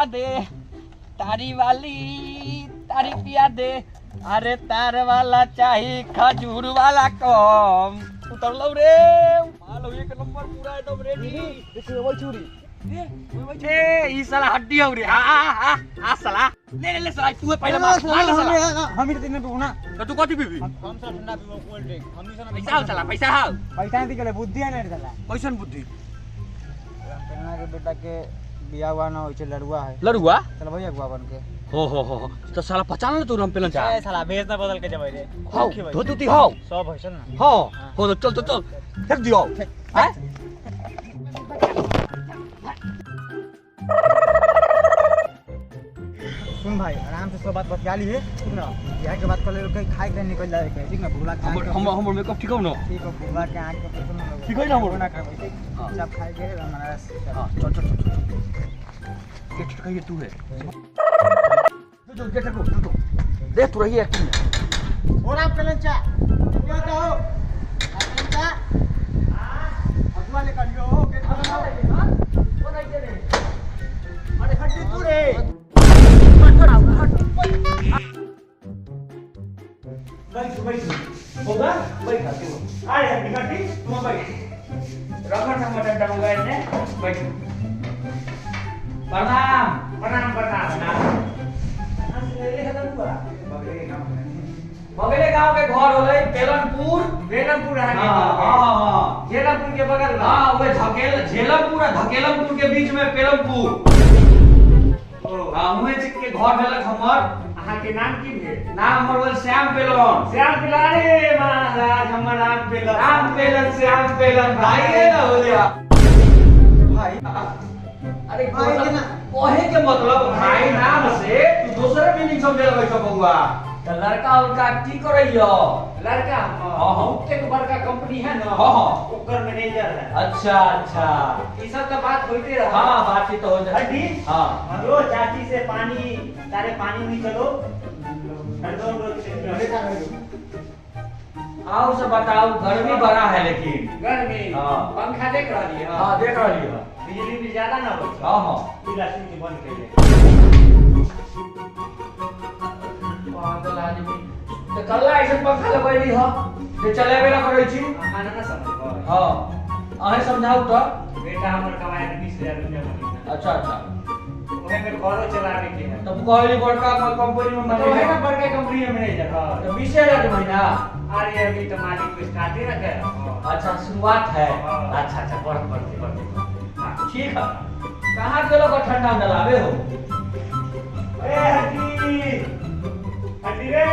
दे तारी वाली तारी पिया दे। अरे तार वाला चाहिए खजूर वाला कम। उतर लो रे मालो एक नंबर पूरा एकदम रेडी। देखिए वो चूड़ी ए ई साला हड्डी हो रे। आ साला ले साला तू पहले मार साला। हम इतने दिन पे ना तो तू कथि पीबी? हम सब ठंडा पीबो कोल्ड ड्रिंक। हम इसे पैसा हो साला पैसा हो। पैसा नहीं दिले बुद्धि है नहीं साला। कैसन बुद्धि? रामपेना के बेटा के बियाह हुआ ना होइछे लड़ुआ है। लड़ुआ चल भैया अगुआ बन के हो तो साला पहचान तू रामपेलन चा। ए साला भेज ना बदल के जबै रे। हां धोती हां सब होइछन ना। हां हो तो चल फेंक दियो हैं। सुन भाई आराम से सब बात बतिया ली है ठीक ना। बियाह के बात कर ले कहीं खाए के निकल जाए के ठीक ना। भूला के हम मेकअप ठीक हो ना? ठीक है भूला के आंख के सुन ना ठीक है ना हमर ना करबै ठीक। सब खाए के हमारा हां चल गेट कहिए तू है जो गेट को तू देख तू रही एक्टिंग और आप पेलन चा क्या कहो पेलन चा अगवा ले कर लियो गेट खोलो वो नहीं दे रे। अरे हट तू रे बैठ होगा बैठ तू अरे हट निकटी तुम बैठ रगड़ टमाटर डंगाए ने बैठ। प्रणाम प्रणाम प्रणाम। बगले गांव के घर होले बेलनपुर है। हां झेलमपुर के बगल में। हां वो धकेलमपुर के बीच में पेलमपुर। हां उहे के घर भेलक हमर। अहाँ के नाम की भेल? नाम हमर भेल श्याम पेलन। श्याम पिलारे महाराज हमर नाम पेलन श्याम पेलन भाई ना होलिया भाई। अरे भाई के ना कोहे के मतलब भाई नाम से तू दूसरे मीनिंग समझ लगै छ बउआ। त लड़का उनका की करैयो? लड़का हां एक बड़का कंपनी है ना। हां ओकर मैनेजर है। अच्छा ई सब तो बात होते रहा। हां बात ही तो हो जाती। हड्डी हां लो चाची से पानी तारे पानी में चलो हरदम रोज से आओ से बताओ गर्मी बड़ा है लेकिन गर्मी। हां पंखा देख रही है। हां देख रही है। बिजली भी ज्यादा ना हो। हां पूरा स्विच बंद कर ले। पागल आदमी तो कल्ला ऐसे पंखा लगैली ह जे चलेबे ना करै छी। खाना ना समझ। हां अहे समझाऊ तो बेटा हमर कमाए 20,000 रुपया महीना। अच्छा ओहे में घरो चलावे के है। तब कहली बड़का कंपनी में तो है मैनेजर ना बड़का कंपनी में मैनेजर। हां तो 20,000 के महीना। अरे अभी तो मालिक को स्टार्ट ही ना कर। अच्छा शुरुआत है। हाँ। अच्छा बढ़ हां ठीक है। कहां के लोग ठंडा में लावे हो? ए हड्डी हड्डी रे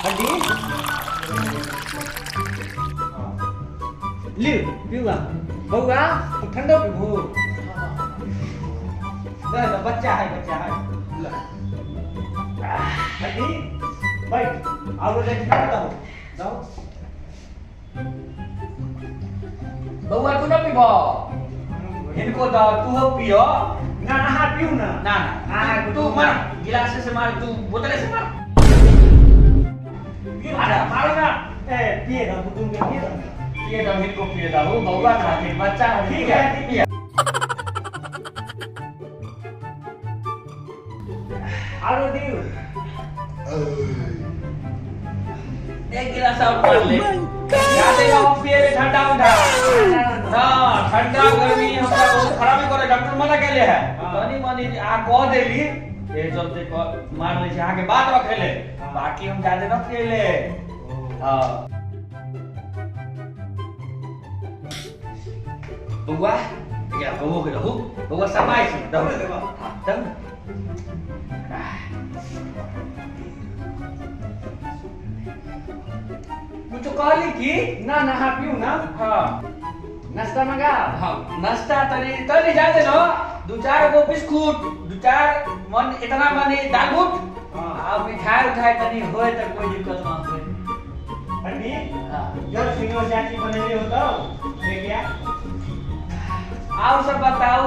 हड्डी ले पीवा बउआ ठंडा पीबो। ना बच्चा है हड्डी बैठ आओ ले ठंडा हो जाओ। बउआ तू ना पीबो इनको दा तू हो पियो ना नहा पीऊ ना। ना तू मार गिलास से मार तू बोतल से मार मारो ना। ए पिए ना तुम के पिए ना। ये तो इनको पिए दा हो बउआ खातिर बच्चा ठीक है पिए। आरो दियो एक गिलास और मार ले। याद है हम पिए ठंडा हां ठंडा गर्मी हमरा बहुत खराबी करे डॉक्टर मना केले है। तनी मनी आ कह देली ए चलते मार ले आगे बात रखेले बाकी हम ज्यादा न खेले। हां बउआ या बउआ के रहू बउआ समय से दो तब कुछ कहली की ना नहा पीऊ ना। हां नाश्ता मंगा। हां नाश्ता तनी जाते न दो चार गो बिस्कुट दो चार मन इतना माने दालूट आ मिठाई उठाई तनी होए त कोई दिक्कत ना होए। हड्डी हां जब सिंगर जाति बनेले हो तो ले गया। आओ सब बताओ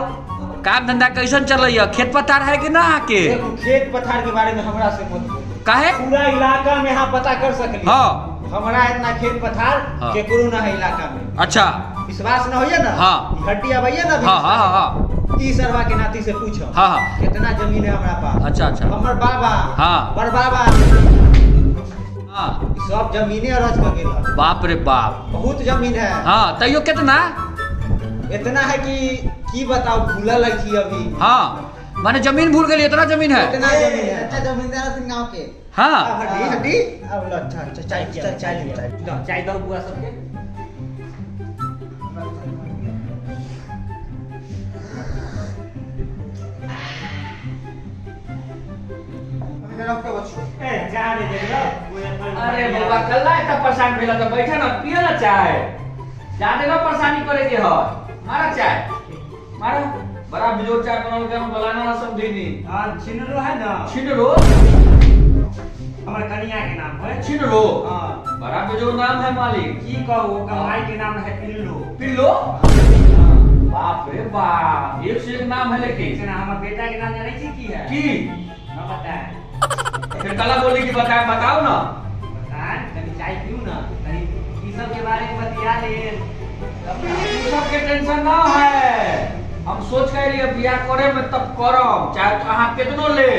काम धंधा कैसन चलैया? खेत पथार है कि ना आके? देखो खेत पथार के बारे में हमरा से मत बोलो। काहे? पूरा इलाका में यहाँ पता कर सकली। हां हमारा इतना खेत पथार हाँ। केकरो ना है इलाका में। अच्छा विश्वास न होइए ना। हाँ। ई हड्डी आबैया ना। हाँ हाँ हाँ ई सरवा के नाती से पूछो। हाँ हाँ कितना जमीन है हमारा पास। अच्छा अच्छा हमर बाबा हाँ। बड़ बाबा हाँ सब जमीने अरज कर गेल। बाप रे बाप। बहुत जमीन है। हाँ तैयो कितना? इतना है कि की बताओ भूलल है कि अभी। हाँ माने जमीन भूल गई, इतना जमीन है। इतना जमीन है। अच्छा जमींदार सिंह गांव के। हाँ हड्डी हड्डी अब लो चाय चाय चाय चाय दो बुआ सबके। अरे बाबा कल्ला इतना परेशान भेला तो बैठा ना पिए ना चाय। ज्यादा ना परेशानी करे के है। मारा चाय मारा। बड़ा बिजोर चाय बनाओ के हम बनाना ना समझी नहीं। हां छिनरो है ना। छिनरो हमर कन्या के नाम है छिनरो। हां बड़ा बिजोर नाम है मालिक। की कहू कमाई के नाम है पिल्लो। पिल्लो। बाप रे बाप एक से एक नाम है लेकिन। इतना हमर बेटा के नाम जाने छी की है? की ना पता है। फिर कला बोली की बताओ ना। बताएं कभी चाय पीऊ ना। कहीं ई सब के बारे में बतिया ले। ई सब के टेंशन ना है। हम सोच के लिए बियाह करे में तब करम चाहे अहाँ कितनो ले।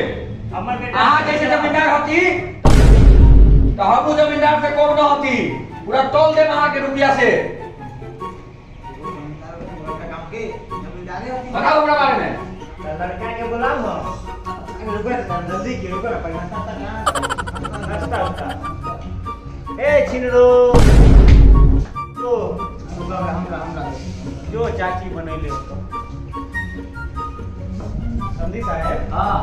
हमर बेटा अहाँ जैसे जमींदार होती तो हम जमींदार से कम न होती। पूरा तोल दे अहाँ के रुपया से। गांव के जमींदारी होती है। बताओ हमरा बारे में। लड़का के बुलाओ ना। जल्दी की रुको नाश्ता। ए छिनरो तो हमरा जो चाची बनैले समझी साहब। हां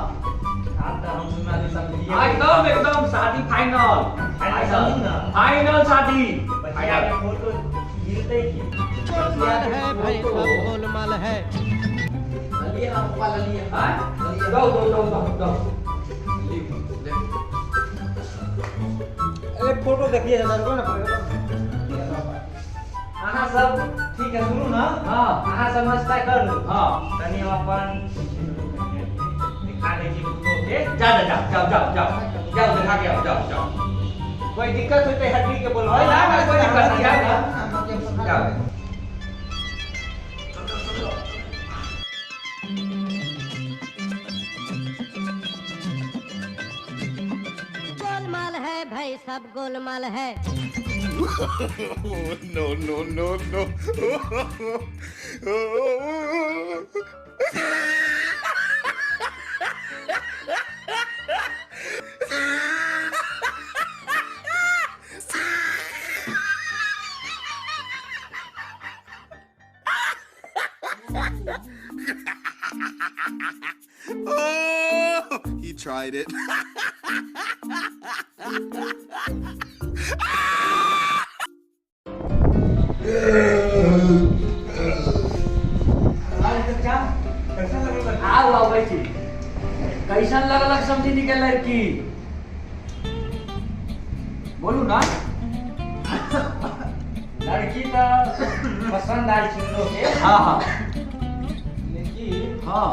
आप तो हम सुना दे समझिए। एकदम एकदम शादी फाइनल। फाइनल शादी। बच्चा के फोटो गिरते की गोलमाल है भाई सब गोलमाल है। लिया आपका लिया। हां दो अरे फोटो देखिए जरा को ना। अहाँ सब ठीक है सुनू ना। हां अहाँ समझता कर लो। हां तनी अपन दिखा दे जी फोटो के। जाओ दिखा के आओ जाओ। कोई दिक्कत हो तो हड्डी के बोलवाई ना, ना, कोई दिक्कत नहीं। जाओ। गोलमाल है भाई सब गोलमाल है। no, no, no, no. Oh, he tried it. आओ बैठी। कैसन लगलक समझी निकल लड़की? बोलू ना। लड़की तो पसंद आई छिनरो के। हाँ हाँ लेकिन हाँ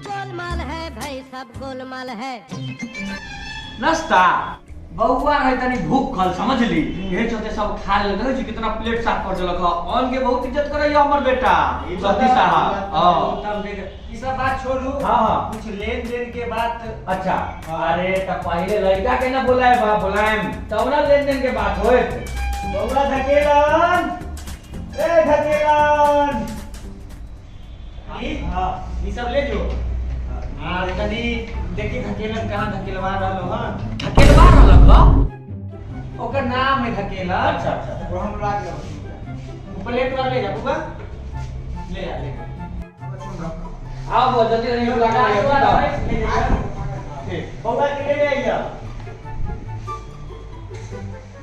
गोलमाल है भाई सब गोलमाल है। नाश्ता बउआ है तनी भूखल समझ ली। ये चलते सब खा ले देखो जी कितना प्लेट साफ कर देलक ह। ऑन के बहुत इज्जत करे हमर बेटा सती साहब। हां तब देख ई सब बात छोड़ू। हाँ, हाँ। कुछ लेन देन के बात। अच्छा अरे त पहले लड़का के ना बुलाए बा बुलाएम तब ना लेन देन के बात होए। बउआ धकेलन ए धकेलन हां ई सब ले जो। और कनी देखी धकेलन कहां धकेलवा रहलो हां। धकेलवा रहलक ह। ओकर नाम है धकेलन। अच्छा अच्छा वो हम लाग गए। प्लेट वाला ले जा बउआ। ले आ ले। आओ वो जल्दी नहीं लगा ले जा। ठीक बउआ के ले आइया।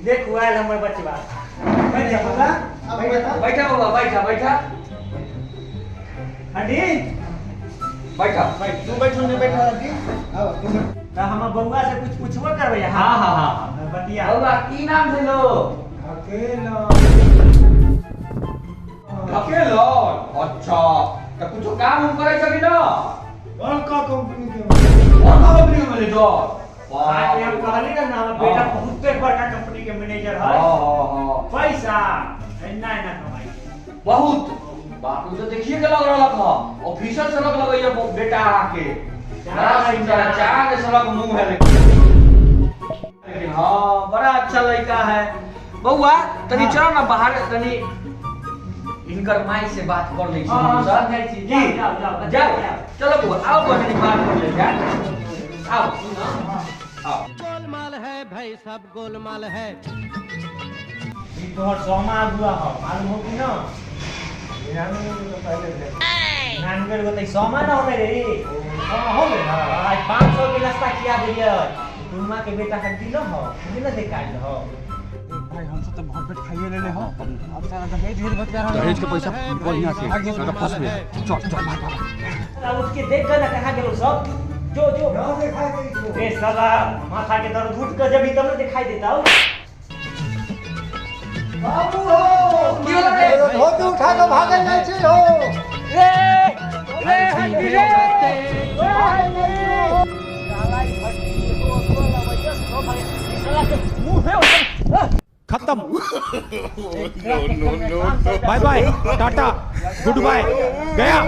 देख हुआ है हमर बचवा। बैठ जा बउआ। बैठा बाबा बैठा हड्डी बैठा। तू बैठो ने बैठा हड्डी। आओ तुम त हम बउआ से कुछ पूछबो करबै। हाँ हाँ हाँ बतिया बाबा की नाम भेलो? अकेला अकेलो। अच्छा तो कुछ काम हम करे छबी ना? बड़का कंपनी के कौन कंपनी में ले जो? आके हम कहली ना हमर बेटा बहुत बड़का कंपनी के मैनेजर है हाँ हाँ पैसा ना ना कमाई बहुत बाप रे तो देखिए के लग रहा था ऑफिसर से लग लगैया बेटा आके बड़ा सुंदर है, चार सड़क मुंह है लेकिन हाँ बड़ा अच्छा लड़का है। बउआ तनी चलो ना बाहर तनी इनकर माई से बात कर ली जी जाओ चलो बउआ आओ तनी बात कर ले जा आओ आओ गोलमाल है भाई सब गोलमाल है। ये तोहर सोमा हुआ हो मालूम हो कि ना नानगर को तई सोमा ना होने रे हो गए ना आज 500 के नाश्ता किया दिया तुमा के बेटा का दिलो हो मुझे ना दिखाई हो भाई हमसे तो बहुत पेट खाइए ले हो अब सारा दहेज भेज बता रहा दहेज के पैसा बढ़िया से सारा फंस गए चल चल भाई अब उसके देख कर ना कहां गेलो सब जो जो ए साला माथा के दर्द उठ कर जब तब दिखाई देता हो बाबू हो क्यों रे धोती उठा के भागे नहीं छी हो रे हटी रे खत्म No, no, no, no. Bye bye tata goodbye गया